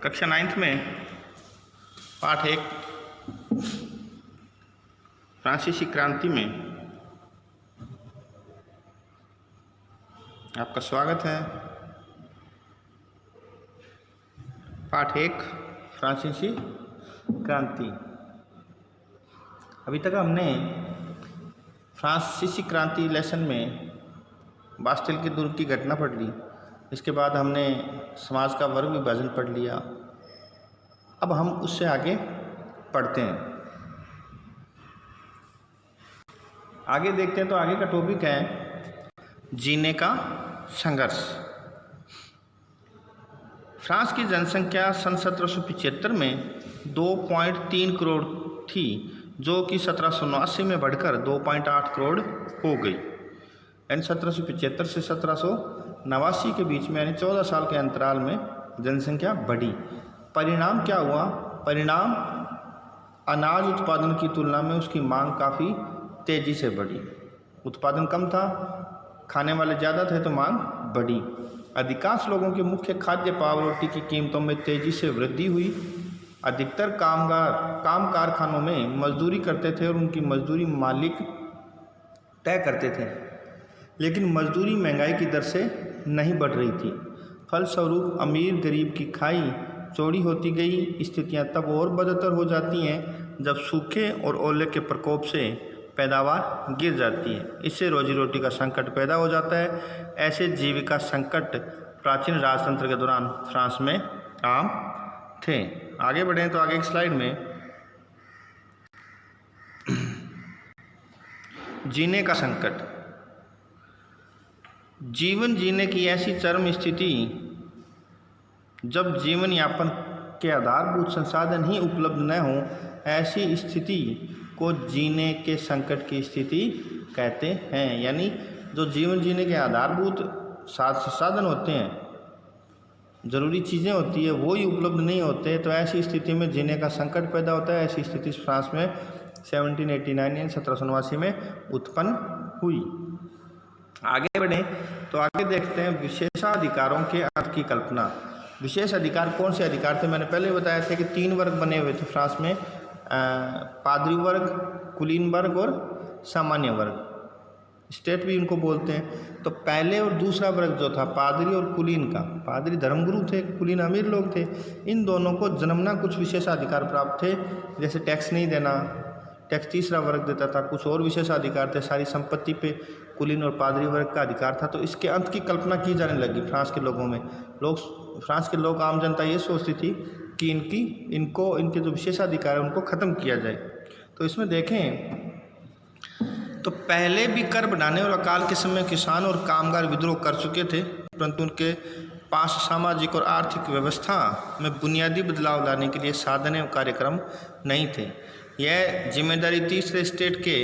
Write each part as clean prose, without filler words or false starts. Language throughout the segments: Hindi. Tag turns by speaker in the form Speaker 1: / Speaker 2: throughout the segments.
Speaker 1: कक्षा 9th में पाठ 1 फ्रांसीसी क्रांति में आपका स्वागत है। पाठ 1 फ्रांसीसी क्रांति। अभी तक हमने फ्रांसीसी क्रांति लेसन में बास्टिल के दुर्ग की घटना पढ़ ली। इसके बाद हमने समाज का वर्ग विभाजन पढ़ लिया। अब हम उससे आगे पढ़ते हैं। आगे देखते हैं तो आगे का टॉपिक है जीने का संघर्ष। फ्रांस की जनसंख्या सन 1775 में 2.3 करोड़ थी, जो कि 1789 में बढ़कर 2.8 करोड़ हो गई। यानी 1775 से 1789 के बीच में यानी 14 साल के अंतराल में जनसंख्या बढ़ी। परिणाम क्या हुआ? परिणाम अनाज उत्पादन की तुलना में उसकी मांग काफ़ी तेज़ी से बढ़ी। उत्पादन कम था, खाने वाले ज़्यादा थे तो मांग बढ़ी। अधिकांश लोगों के मुख्य खाद्य पाव रोटी की कीमतों में तेज़ी से वृद्धि हुई। अधिकतर काम कारखानों में मजदूरी करते थे और उनकी मजदूरी मालिक तय करते थे, लेकिन मजदूरी महंगाई की दर से नहीं बढ़ रही थी। फलस्वरूप अमीर गरीब की खाई चौड़ी होती गई। स्थितियां तब और बदतर हो जाती हैं जब सूखे और ओले के प्रकोप से पैदावार गिर जाती है। इससे रोजी रोटी का संकट पैदा हो जाता है। ऐसे जीविका संकट प्राचीन राजतंत्र के दौरान फ्रांस में आम थे। आगे बढ़ें तो आगे एक स्लाइड में जीने का संकट। जीवन जीने की ऐसी चरम स्थिति जब जीवन यापन के आधारभूत संसाधन ही उपलब्ध न हों, ऐसी स्थिति को जीने के संकट की स्थिति कहते हैं। यानी जो जीवन जीने के आधारभूत साधन होते हैं, ज़रूरी चीज़ें होती है, वो ही उपलब्ध नहीं होते, तो ऐसी स्थिति में जीने का संकट पैदा होता है। ऐसी स्थिति फ्रांस में 1789 यानी 1789 में उत्पन्न हुई। आगे बढ़ें तो आगे देखते हैं विशेषाधिकारों के अर्थ की कल्पना। विशेष अधिकार कौन से अधिकार थे? मैंने पहले बताया था कि 3 वर्ग बने हुए थे फ्रांस में, पादरी वर्ग, कुलीन वर्ग और सामान्य वर्ग। स्टेट भी इनको बोलते हैं। तो पहले और दूसरा वर्ग जो था पादरी और कुलीन का, पादरी धर्मगुरु थे, कुलीन अमीर लोग थे, इन दोनों को जन्मना कुछ विशेषाधिकार प्राप्त थे। जैसे टैक्स नहीं देना, टैक्स तीसरा वर्ग देता था। कुछ और विशेषाधिकार थे, सारी संपत्ति पे कुलीन और पादरी वर्ग का अधिकार था। तो इसके अंत की कल्पना की जाने लगी फ्रांस के लोगों में। फ्रांस के लोग, आम जनता ये सोचती थी कि इनके जो विशेषाधिकार है उनको ख़त्म किया जाए। तो इसमें देखें तो पहले भी कर बढ़ाने और अकाल के समय किसान और कामगार विद्रोह कर चुके थे, परंतु उनके पास सामाजिक और आर्थिक व्यवस्था में बुनियादी बदलाव लाने के लिए साधन एवं कार्यक्रम नहीं थे। यह जिम्मेदारी तीसरे स्टेट के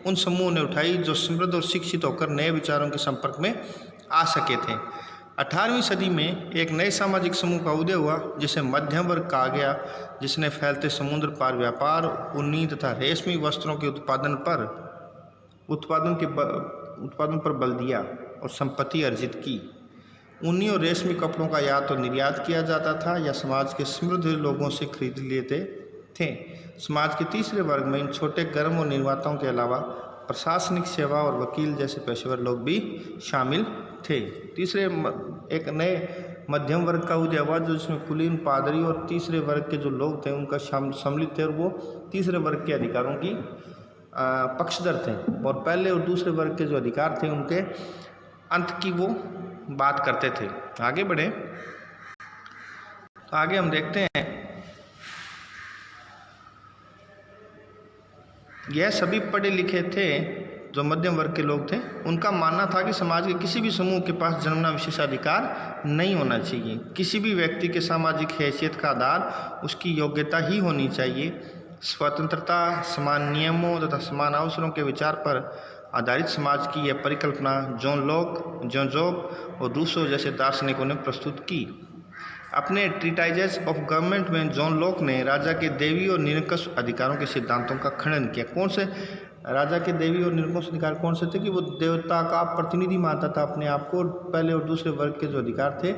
Speaker 1: उन समूह ने उठाई जो समृद्ध और शिक्षित होकर नए विचारों के संपर्क में आ सके थे। 18वीं सदी में एक नए सामाजिक समूह का उदय हुआ जिसे मध्यम वर्ग कहा गया, जिसने फैलते समुद्र पार व्यापार, ऊनी तथा रेशमी वस्त्रों के उत्पादन पर बल दिया और संपत्ति अर्जित की। ऊनी और रेशमी कपड़ों का या तो निर्यात किया जाता था या समाज के समृद्ध लोगों से खरीद लेते थे। समाज के तीसरे वर्ग में इन छोटे गर्म और निर्माताओं के अलावा प्रशासनिक सेवा और वकील जैसे पेशेवर लोग भी शामिल थे। तीसरे एक नए मध्यम वर्ग का उदय हुआ जिसमें कुलीन, पादरी और तीसरे वर्ग के जो लोग थे उनका सम्मिलित थे, और वो तीसरे वर्ग के अधिकारों की पक्षधर थे और पहले और दूसरे वर्ग के जो अधिकार थे उनके अंत की वो बात करते थे। आगे बढ़े तो आगे हम देखते हैं यह सभी पढ़े लिखे थे जो मध्यम वर्ग के लोग थे। उनका मानना था कि समाज के किसी भी समूह के पास जन्मना विशेषाधिकार नहीं होना चाहिए। किसी भी व्यक्ति के सामाजिक हैसियत का आधार उसकी योग्यता ही होनी चाहिए। स्वतंत्रता, समान नियमों तथा समान अवसरों के विचार पर आधारित समाज की यह परिकल्पना जॉन लॉक, जॉन जॉब और रूसो जैसे दार्शनिकों ने प्रस्तुत की। अपने ट्रीटाइजेस ऑफ गवर्नमेंट में जॉन लॉक ने राजा के दैवी और निरंकुश अधिकारों के सिद्धांतों का खंडन किया। कौन से राजा के दैवी और निरंकुश अधिकार कौन से थे? कि वो देवता का प्रतिनिधि मानता था अपने आप को, और पहले और दूसरे वर्ग के जो अधिकार थे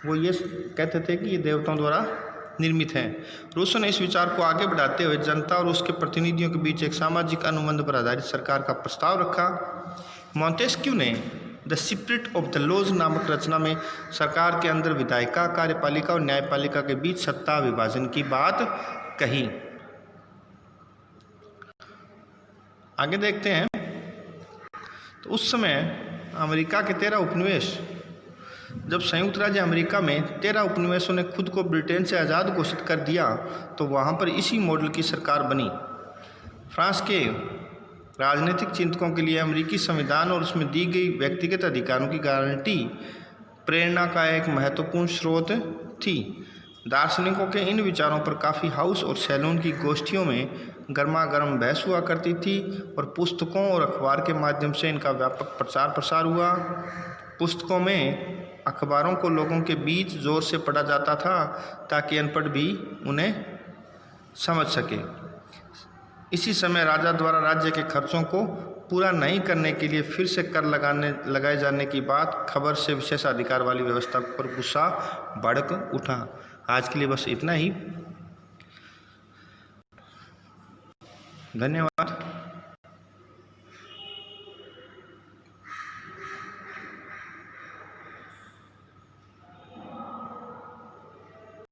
Speaker 1: वो ये कहते थे कि ये देवताओं द्वारा निर्मित हैं। रूसो ने इस विचार को आगे बढ़ाते हुए जनता और उसके प्रतिनिधियों के बीच एक सामाजिक अनुबंध पर आधारित सरकार का प्रस्ताव रखा। मॉन्टेस्क्यू ने the spirit of the laws नामक रचना में सरकार के अंदर विधायिका, कार्यपालिका और न्यायपालिका के बीच सत्ता विभाजन की बात कही। आगे देखते हैं। तो उस समय अमेरिका के 13 उपनिवेश, जब संयुक्त राज्य अमेरिका में 13 उपनिवेशों ने खुद को ब्रिटेन से आज़ाद घोषित कर दिया तो वहाँ पर इसी मॉडल की सरकार बनी। फ्रांस के राजनीतिक चिंतकों के लिए अमेरिकी संविधान और उसमें दी गई व्यक्तिगत अधिकारों की गारंटी प्रेरणा का एक महत्वपूर्ण स्रोत थी। दार्शनिकों के इन विचारों पर काफ़ी हाउस और सैलून की गोष्ठियों में गर्मा गर्म बहस हुआ करती थी और पुस्तकों और अखबार के माध्यम से इनका व्यापक प्रचार प्रसार हुआ। पुस्तकों में अखबारों को लोगों के बीच जोर से पढ़ा जाता था ताकि अनपढ़ भी उन्हें समझ सके। इसी समय राजा द्वारा राज्य के खर्चों को पूरा नहीं करने के लिए फिर से कर लगाए जाने की बात खबर से विशेषाधिकार वाली व्यवस्था पर गुस्सा भड़क उठा। आज के लिए बस इतना ही। धन्यवाद।